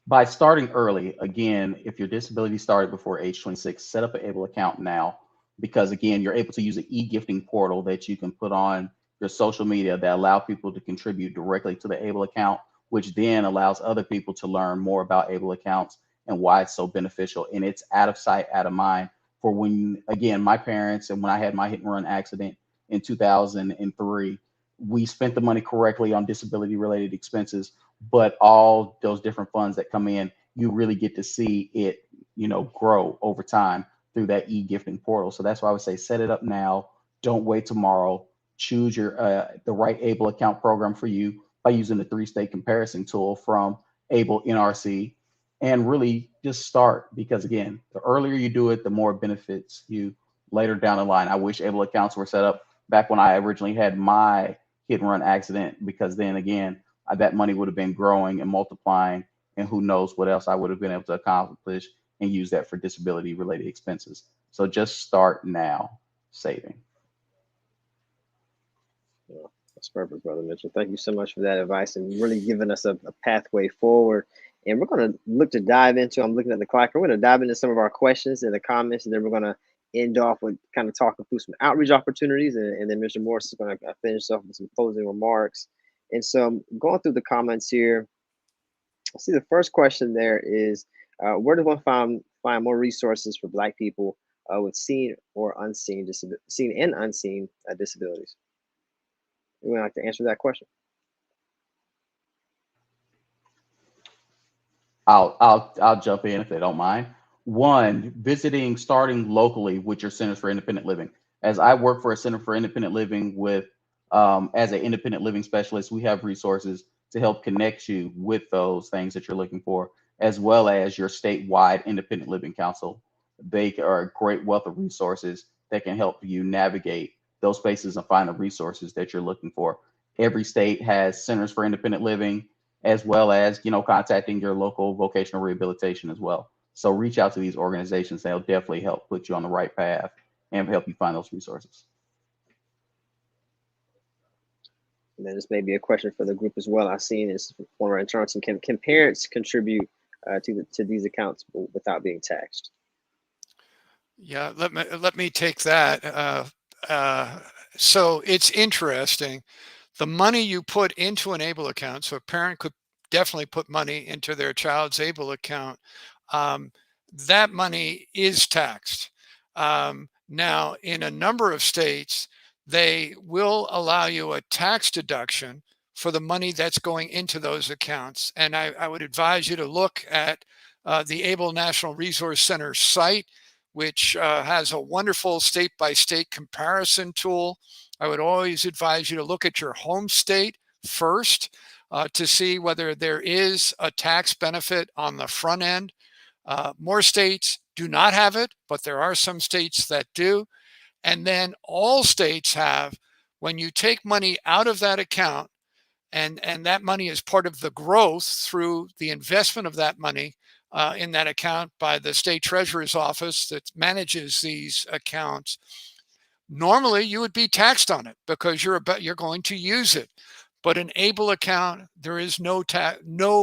By starting early, again, if your disability started before age 26, set up an ABLE account now, because again, you're able to use an e-gifting portal that you can put on your social media that allow people to contribute directly to the ABLE account, which then allows other people to learn more about ABLE accounts and why it's so beneficial. And it's out of sight, out of mind for when, again, my parents, and when I had my hit and run accident in 2003, we spent the money correctly on disability related expenses, but all those different funds that come in, you really get to see it, grow over time through that e-gifting portal. So that's why I would say set it up now. Don't wait tomorrow. Choose your the right ABLE account program for you by using the 3-state comparison tool from ABLE NRC, and really just start, because again, the earlier you do it, the more it benefits you later down the line. I wish ABLE accounts were set up back when I originally had my hit and run accident, because then again, that money would have been growing and multiplying, and who knows what else I would have been able to accomplish and use that for disability related expenses. So just start now saving. Yeah, that's perfect, Brother Mitchell. Thank you so much for that advice and really giving us a pathway forward. And we're going to look to dive into, I'm looking at the clock, we're going to dive into some of our questions and the comments, and then we're going to end off with kind of talking through some outreach opportunities, and then Mr. Morris is going to finish off with some closing remarks. And so I'm going through the comments here. I see the first question there is, where does one find more resources for Black people with seen or unseen seen and unseen disabilities? Would like to answer that question? I'll jump in if they don't mind. One, starting locally with your centers for independent living. As I work for a center for independent living with, as an independent living specialist, we have resources to help connect you with those things that you're looking for, as well as your statewide independent living council. They are a great wealth of resources that can help you navigate those spaces and find the resources that you're looking for. Every state has centers for independent living, as well as, contacting your local vocational rehabilitation as well. So reach out to these organizations. They'll definitely help put you on the right path and help you find those resources. And then this may be a question for the group as well. I've seen this former internal team. Can parents contribute to these accounts without being taxed? Yeah, let me take that. So it's interesting. The money you put into an ABLE account, so a parent could definitely put money into their child's ABLE account. That money is taxed. Now, in a number of states, they will allow you a tax deduction for the money that's going into those accounts. And I would advise you to look at the ABLE National Resource Center site, which has a wonderful state-by-state comparison tool. I would always advise you to look at your home state first to see whether there is a tax benefit on the front end. More states do not have it, but there are some states that do. And then all states have, when you take money out of that account, and that money is part of the growth through the investment of that money in that account by the state treasurer's office that manages these accounts. Normally, you would be taxed on it because you're going to use it. But an ABLE account, there is no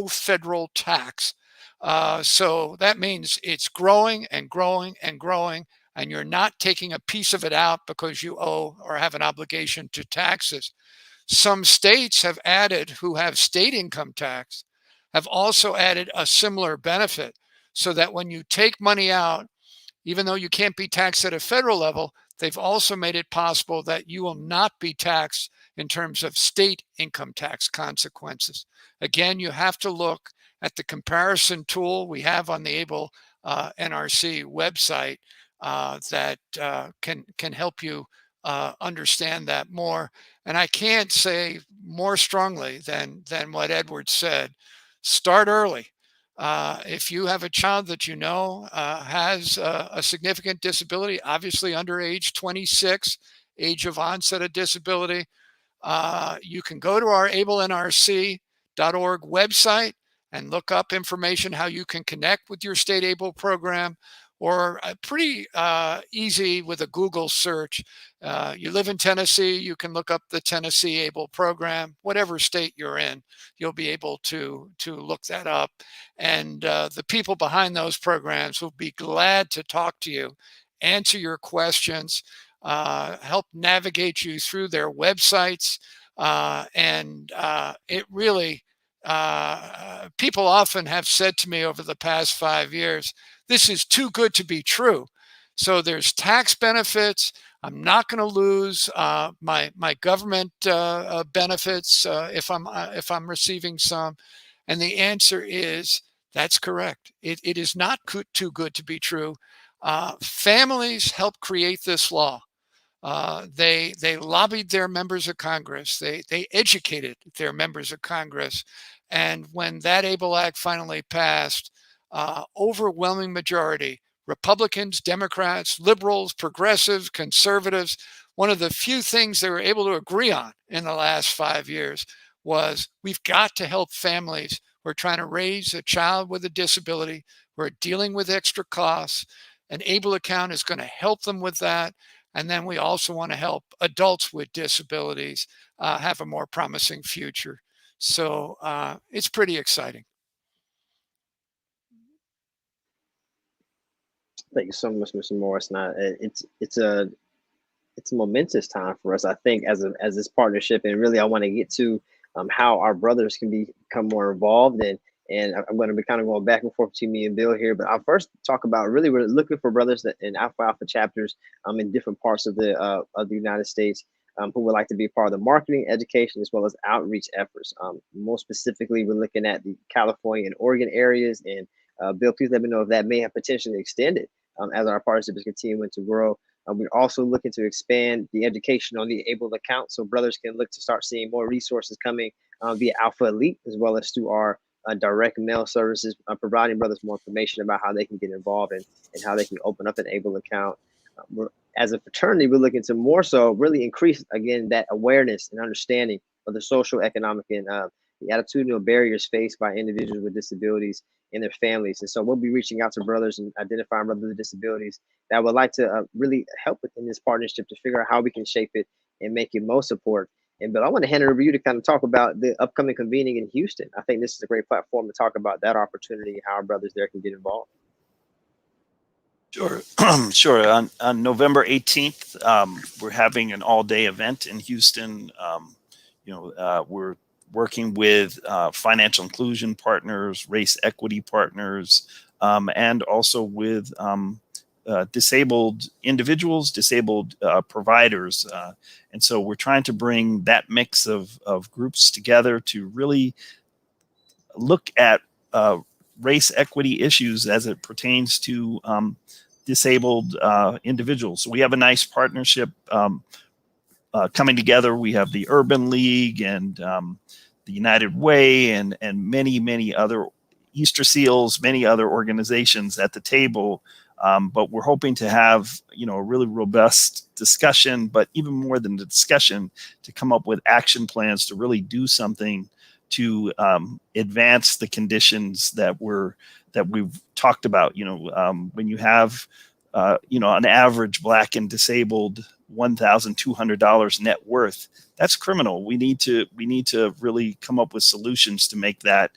federal tax. So that means it's growing and growing and growing, and you're not taking a piece of it out because you owe or have an obligation to taxes. Some states have added, who have state income tax, have also added a similar benefit, so that when you take money out, even though you can't be taxed at a federal level, they've also made it possible that you will not be taxed in terms of state income tax consequences. Again, you have to look at the comparison tool we have on the ABLE NRC website that can help you understand that more. And I can't say more strongly than what Edward said. Start early. If you have a child that you know has a significant disability, obviously under age 26, age of onset of disability, you can go to our ablenrc.org website and look up information how you can connect with your state ABLE program, or pretty easy with a Google search. You live in Tennessee, you can look up the Tennessee ABLE program. Whatever state you're in, you'll be able to look that up. And the people behind those programs will be glad to talk to you, answer your questions, help navigate you through their websites. It really, people often have said to me over the past 5 years, this is too good to be true. So there's tax benefits. I'm not going to lose my government benefits if I'm receiving some. And the answer is that's correct. It is not too good to be true. Families helped create this law. They lobbied their members of Congress. They educated their members of Congress. And when that ABLE Act finally passed, overwhelming majority, Republicans, Democrats, liberals, progressives, conservatives, one of the few things they were able to agree on in the last 5 years was we've got to help families who are trying to raise a child with a disability, who are dealing with extra costs. An ABLE account is going to help them with that. And then we also want to help adults with disabilities have a more promising future. So it's pretty exciting. Thank you so much, Mr. Morris. Now, it's a momentous time for us, I think, as this partnership, and really, I want to get to how our brothers can become more involved, and I'm going to be kind of going back and forth between me and Bill here. But I'll first talk about really we're looking for brothers that in Alpha Alpha chapters in different parts of the United States who would like to be part of the marketing, education, as well as outreach efforts. More specifically, we're looking at the California and Oregon areas. And Bill, please let me know if that may have potentially extended as our partnership is continuing to grow. We're also looking to expand the education on the ABLE account, so brothers can look to start seeing more resources coming via Alpha Elite, as well as through our direct mail services, providing brothers more information about how they can get involved and how they can open up an ABLE account. As a fraternity, we're looking to more so really increase, again, that awareness and understanding of the social, economic, and the attitudinal barriers faced by individuals with disabilities and their families. And so we'll be reaching out to brothers and identifying brothers with disabilities that would like to really help in this partnership to figure out how we can shape it and make it most support. And Bill, I want to hand it over to you to kind of talk about the upcoming convening in Houston. I think this is a great platform to talk about that opportunity and how our brothers there can get involved. Sure. Sure. On November 18th, we're having an all-day event in Houston. We're working with financial inclusion partners, race equity partners, and also with disabled individuals, disabled providers. And so we're trying to bring that mix of groups together to really look at race equity issues as it pertains to disabled individuals. So we have a nice partnership coming together. We have the Urban League and the United Way and many other Easter Seals, many other organizations at the table. But we're hoping to have, a really robust discussion, but even more than the discussion, to come up with action plans to really do something to advance the conditions that we've talked about. When you have, an average Black and disabled $1,200 net worth, that's criminal. We need to really come up with solutions to make that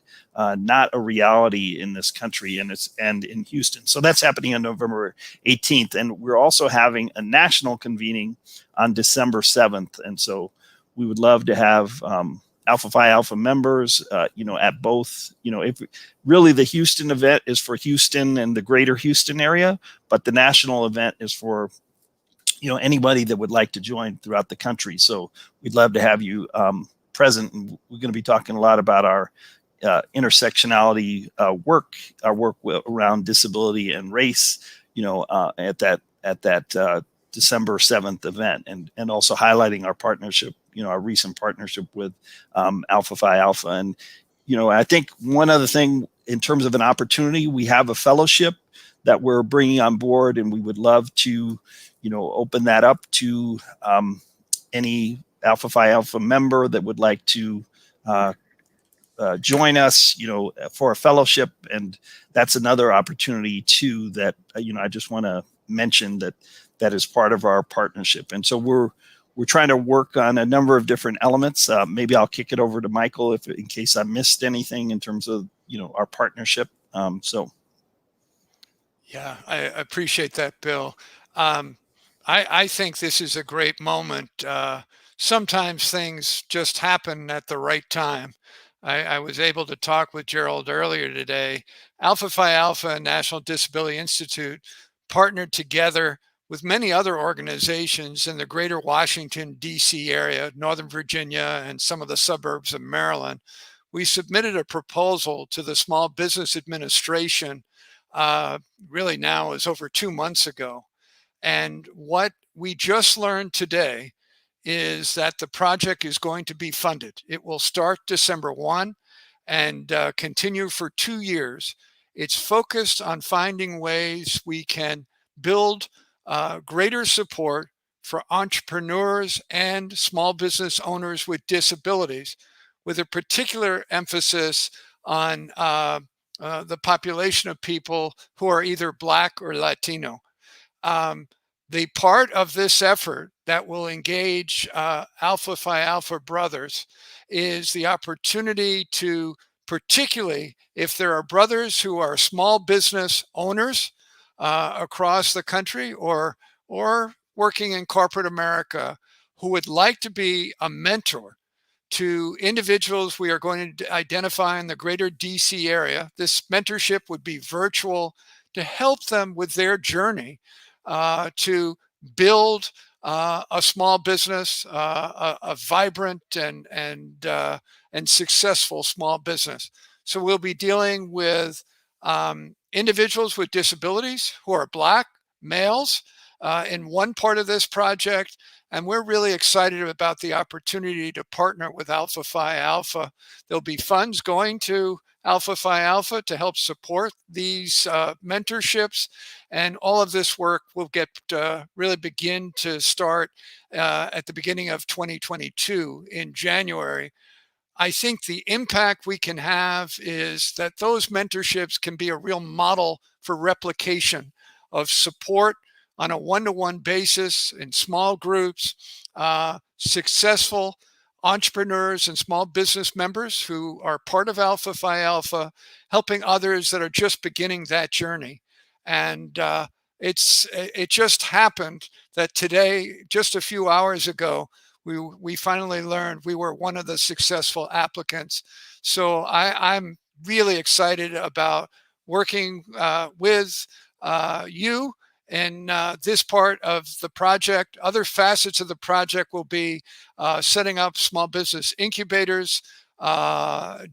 not a reality in this country and in Houston. So that's happening on November 18th, and we're also having a national convening on December 7th. And so we would love to have Alpha Phi Alpha members, at both. If really the Houston event is for Houston and the greater Houston area, but the national event is for anybody that would like to join throughout the country. So we'd love to have you present. And we're going to be talking a lot about our intersectionality work, our work around disability and race, at that December 7th event, and also highlighting our partnership, our recent partnership with Alpha Phi Alpha. And, I think one other thing in terms of an opportunity, we have a fellowship that we're bringing on board, and we would love to, open that up to any Alpha Phi Alpha member that would like to join us, for a fellowship. And that's another opportunity too that, I just want to mention that is part of our partnership. And so we're trying to work on a number of different elements. Maybe I'll kick it over to Michael in case I missed anything in terms of, our partnership. Yeah, I appreciate that, Bill. I think this is a great moment. Sometimes things just happen at the right time. I was able to talk with Gerald earlier today. Alpha Phi Alpha and National Disability Institute partnered together with many other organizations in the greater Washington, D.C. area, Northern Virginia, and some of the suburbs of Maryland. We submitted a proposal to the Small Business Administration, really now is over 2 months ago. And what we just learned today is that the project is going to be funded. It will start December 1 and continue for 2 years. It's focused on finding ways we can build greater support for entrepreneurs and small business owners with disabilities, with a particular emphasis on the population of people who are either Black or Latino. The part of this effort that will engage Alpha Phi Alpha brothers is the opportunity to, particularly if there are brothers who are small business owners across the country or working in corporate America, who would like to be a mentor to individuals we are going to identify in the greater DC area. This mentorship would be virtual to help them with their journey to build a small business, a vibrant and successful small business. So we'll be dealing with individuals with disabilities who are Black, males, in one part of this project. And we're really excited about the opportunity to partner with Alpha Phi Alpha. There'll be funds going to Alpha Phi Alpha to help support these mentorships. And all of this work will really begin to start at the beginning of 2022 in January. I think the impact we can have is that those mentorships can be a real model for replication of support on a one-to-one basis in small groups, successful entrepreneurs and small business members who are part of Alpha Phi Alpha, helping others that are just beginning that journey. And it just happened that today, just a few hours ago, we finally learned we were one of the successful applicants. So I'm really excited about working with you in this part of the project. Other facets of the project will be setting up small business incubators,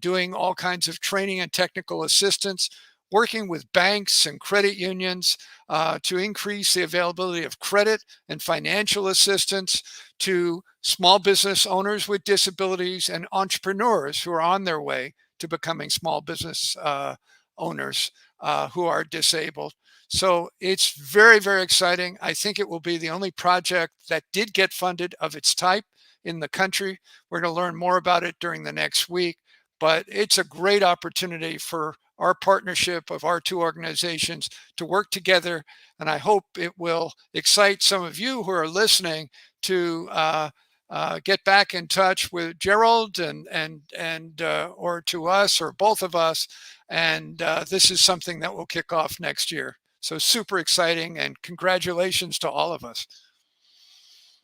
doing all kinds of training and technical assistance, working with banks and credit unions to increase the availability of credit and financial assistance to small business owners with disabilities and entrepreneurs who are on their way to becoming small business owners who are disabled. So it's very, very exciting. I think it will be the only project that did get funded of its type in the country. We're going to learn more about it during the next week, but it's a great opportunity for our partnership of our two organizations to work together. And I hope it will excite some of you who are listening to get back in touch with Gerald and or to us or both of us. And this is something that will kick off next year. So super exciting, and congratulations to all of us.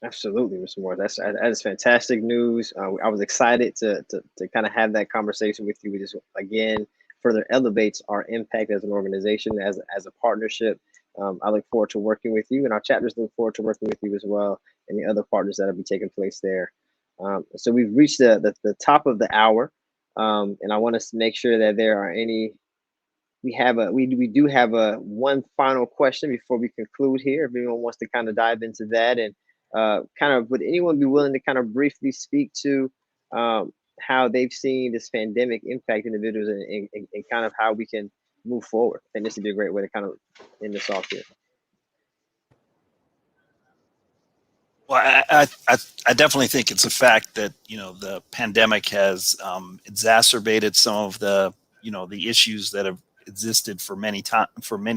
Absolutely, Mr. Moore. That is fantastic news. I was excited to kind of have that conversation with you. We just, again, further elevates our impact as an organization, as a partnership. I look forward to working with you, and our chapters look forward to working with you as well, and the other partners that will be taking place there. So we've reached the top of the hour, and I want us to make sure that there are any. We do have a one final question before we conclude here. If anyone wants to kind of dive into that, and kind of, would anyone be willing to kind of briefly speak to how they've seen this pandemic impact individuals, and kind of how we can move forward? I think this would be a great way to kind of end this off here. Well, I definitely think it's a fact that, you know, the pandemic has exacerbated some of the, you know, the issues that have existed for many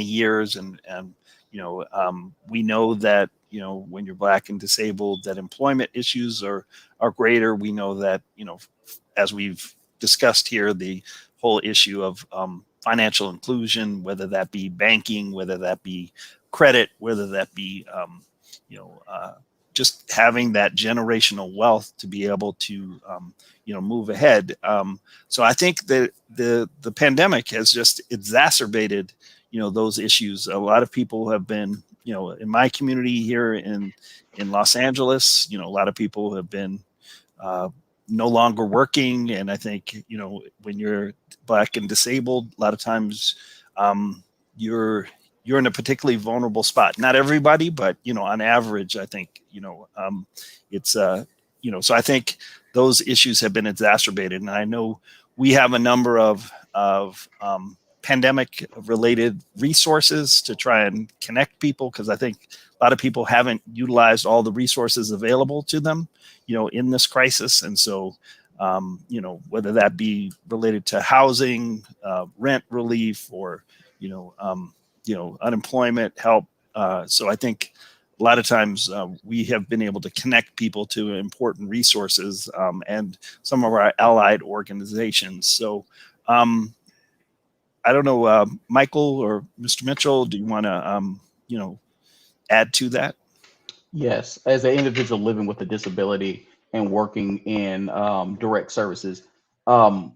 years, and you know, we know that, you know, when you're Black and disabled, that employment issues are greater. We know that, you know, as we've discussed here, the whole issue of financial inclusion, whether that be banking, whether that be credit, whether that be you know, just having that generational wealth to be able to you know, move ahead. So I think that the pandemic has just exacerbated, you know, those issues. A lot of people have been, you know, in my community here in Los Angeles, you know, a lot of people have been no longer working. And I think, you know, when you're Black and disabled, a lot of times you're in a particularly vulnerable spot. Not everybody, but, you know, on average, I think, you know, it's you know, so I think those issues have been exacerbated. And I know we have a number of pandemic related resources to try and connect people, because I think a lot of people haven't utilized all the resources available to them, you know, in this crisis. And so, you know, whether that be related to housing, rent relief, or, you know, unemployment help. So I think a lot of times we have been able to connect people to important resources and some of our allied organizations. So I don't know, Michael or Mr. Mitchell, do you want to, you know, add to that? Yes, as an individual living with a disability and working in direct services, the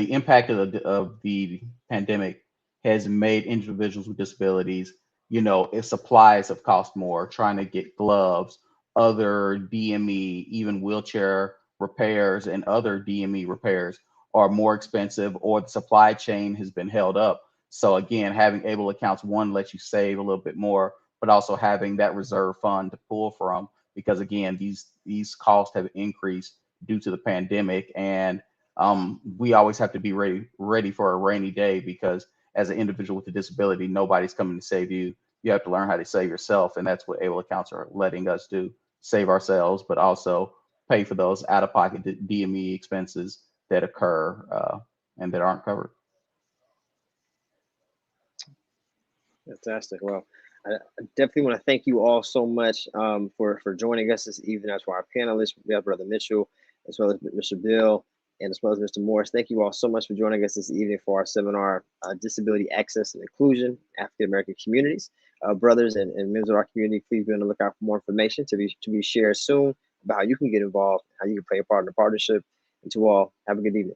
impact of the pandemic has made individuals with disabilities, you know, if supplies have cost more, trying to get gloves, other DME, even wheelchair repairs and other DME repairs are more expensive, or the supply chain has been held up. So again, having able accounts, one, lets you save a little bit more, but also having that reserve fund to pull from, because again, these costs have increased due to the pandemic. And we always have to be ready for a rainy day, because as an individual with a disability, nobody's coming to save you. You have to learn how to save yourself. And that's what able accounts are letting us do: save ourselves, but also pay for those out-of-pocket DME expenses that occur and that aren't covered. Fantastic. Well, I definitely want to thank you all so much for joining us this evening. As for our panelists, we have Brother Mitchell, as well as Mr. Bill, and as well as Mr. Morris. Thank you all so much for joining us this evening for our seminar, Disability Access and Inclusion, African American Communities. Brothers and members of our community, please be on the lookout for more information to be shared soon about how you can get involved, how you can play a part in the partnership. And to all, have a good evening.